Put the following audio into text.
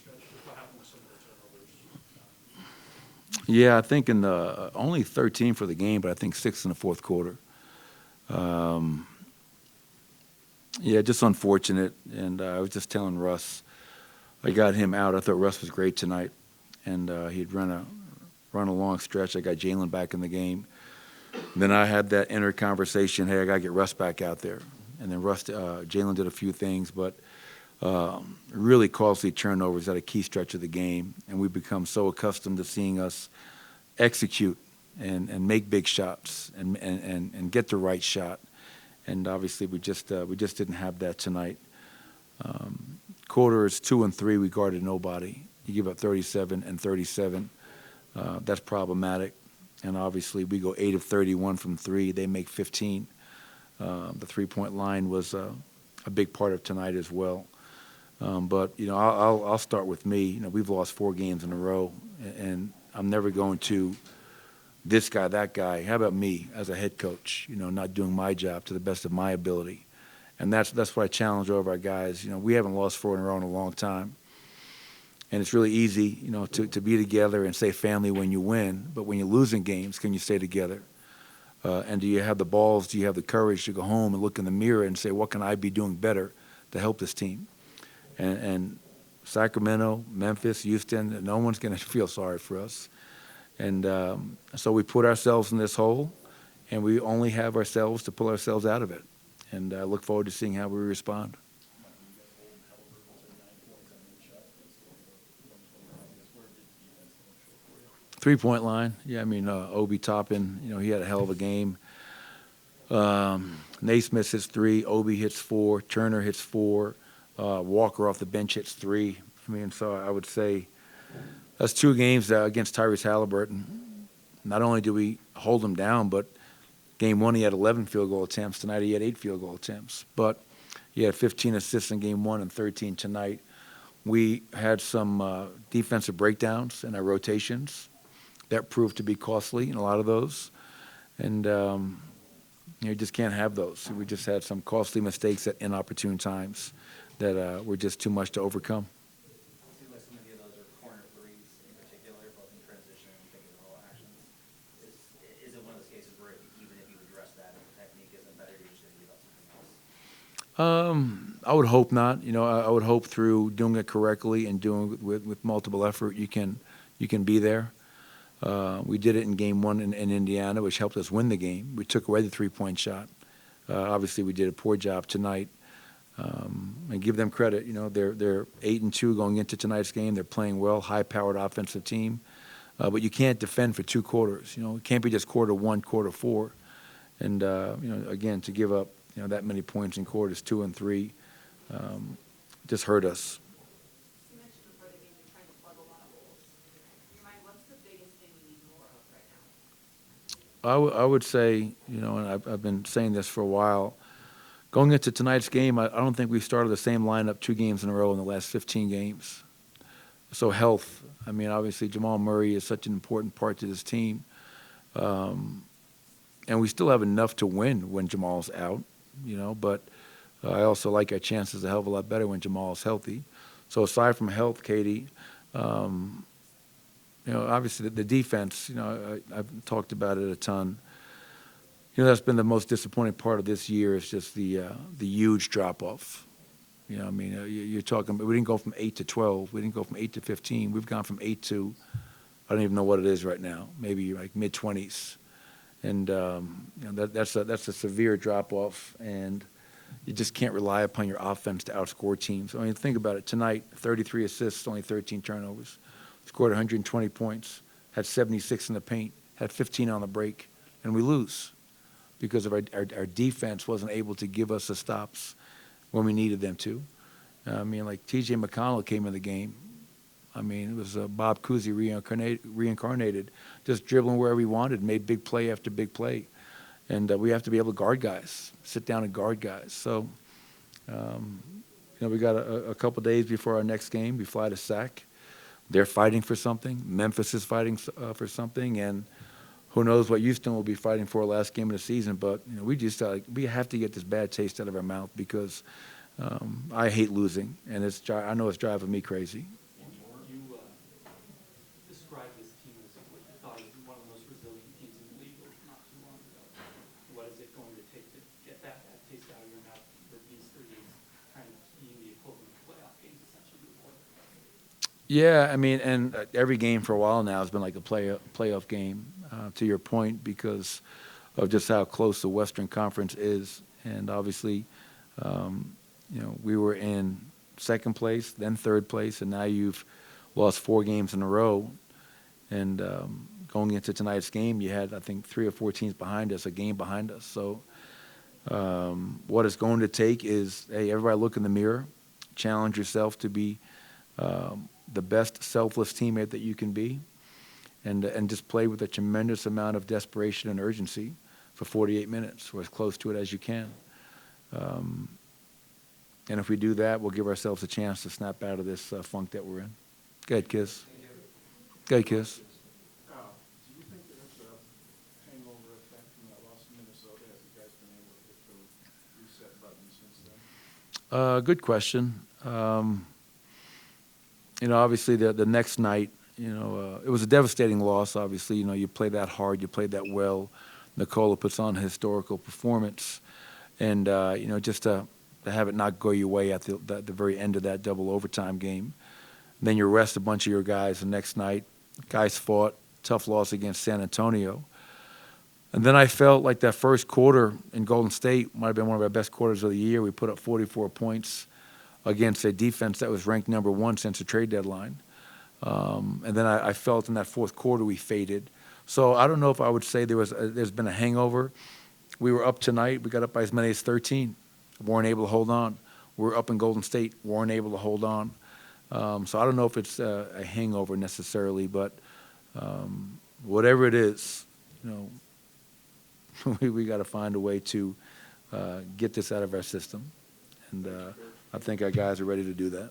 stretch? Just what happened with some of the turnovers? Yeah, I think in the only 13 for the game, but I think 6 in the fourth quarter. Yeah, just unfortunate. And I was just telling Russ, I got him out. I thought Russ was great tonight, and he'd run a long stretch. I got Jalen back in the game. Then I had that inner conversation, hey, I got to get Russ back out there. And then Jalen did a few things, but really costly turnovers at a key stretch of the game. And we've become so accustomed to seeing us execute and make big shots and get the right shot. And obviously we just didn't have that tonight. Quarters 2 and 3, we guarded nobody. You give up 37 and 37. That's problematic. And obviously we go 8 of 31 from 3. They make 15. The three-point line was a big part of tonight as well. But I'll start with me. We've lost 4 games in a row, and I'm never going to this guy, that guy. How about me as a head coach? Not doing my job to the best of my ability, and that's what I challenge over our guys. We haven't lost 4 in a row in a long time, and it's really easy, to be together and say family when you win. But when you're losing games, can you stay together? And do you have the balls? Do you have the courage to go home and look in the mirror and say, what can I be doing better to help this team? And Sacramento, Memphis, Houston, no one's going to feel sorry for us. And so we put ourselves in this hole, and we only have ourselves to pull ourselves out of it. And I look forward to seeing how we respond. Three-point line. Yeah, Obi Toppin, he had a hell of a game. Naismith hits 3, Obi hits 4, Turner hits 4, Walker off the bench hits 3. So I would say that's 2 games against Tyrese Halliburton. Not only do we hold him down, but game 1 he had 11 field goal attempts. Tonight he had 8 field goal attempts. But he had 15 assists in game 1 and 13 tonight. We had some defensive breakdowns in our rotations. That proved to be costly in a lot of those. And you just can't have those. We just had some costly mistakes at inopportune times that were just too much to overcome. It seems like so many of those are corner threes in particular, both in transition and pick and roll actions. Is it one of those cases where even if you address that and the technique isn't better, you're just going to give up something else? I would hope not. I would hope through doing it correctly and doing it with multiple effort, you can be there. We did it in game 1 in Indiana, which helped us win the game. We took away the three-point shot. Obviously, we did a poor job tonight. And give them credit. They're 8-2 going into tonight's game. They're playing well, high-powered offensive team. But you can't defend for 2 quarters. It can't be just quarter 1, quarter 4. And, again, to give up, that many points in quarters 2 and 3 just hurt us. You mentioned before the game you're trying to plug a lot of holes. In your mind, what's the biggest thing we need more of right now? I would say, and I've been saying this for a while, going into tonight's game, I don't think we started the same lineup 2 games in a row in the last 15 games. So health, obviously Jamal Murray is such an important part to this team. And we still have enough to win when Jamal's out, but I also like our chances a hell of a lot better when Jamal's healthy. So aside from health, Katie, obviously the defense, I've talked about it a ton. That's been the most disappointing part of this year is just the huge drop-off. You're talking, we didn't go from 8 to 12. We didn't go from 8 to 15. We've gone from 8 to, I don't even know what it is right now, maybe like mid-20s. And that's a severe drop-off, and you just can't rely upon your offense to outscore teams. Think about it. Tonight, 33 assists, only 13 turnovers. Scored 120 points, had 76 in the paint, had 15 on the break, and we lose because of our defense wasn't able to give us the stops when we needed them to. Like T.J. McConnell came in the game. It was Bob Cousy reincarnated, just dribbling wherever he wanted, made big play after big play. And we have to be able to guard guys, sit down and guard guys. So, we got a couple days before our next game. We fly to SAC. They're fighting for something. Memphis is fighting for something. And who knows what Houston will be fighting for last game of the season. But, we have to get this bad taste out of our mouth because I hate losing. And I know it's driving me crazy. And you Yeah, I mean, and every game for a while now has been like a playoff game, to your point, because of just how close the Western Conference is. And obviously, we were in second place, then third place, and now you've lost 4 games in a row. And going into tonight's game, you had, I think, 3 or 4 teams behind us, a game behind us. So what it's going to take is, hey, everybody look in the mirror, challenge yourself to be the best selfless teammate that you can be, and just play with a tremendous amount of desperation and urgency for 48 minutes, or as close to it as you can. And if we do that, we'll give ourselves a chance to snap out of this funk that we're in. Go ahead, Kiss. Go ahead, Kiss. Do you think there's a hangover effect from that loss in Minnesota? Have you guys been able to hit the reset button since then? Good question. Obviously the next night, it was a devastating loss. Obviously, you play that hard, you play that well. Nikola puts on a historical performance, and just to have it not go your way at the very end of that double overtime game. Then you rest a bunch of your guys the next night. Guys fought, tough loss against San Antonio. And then I felt like that first quarter in Golden State might have been one of our best quarters of the year. We put up 44 points against a defense that was ranked number 1 since the trade deadline. And then I felt in that fourth quarter we faded. So I don't know if I would say there's been a hangover. We were up tonight. We got up by as many as 13. Weren't able to hold on. We were up in Golden State. Weren't able to hold on. So I don't know if it's a hangover necessarily, but whatever it is, we got to find a way to get this out of our system. And I think our guys are ready to do that.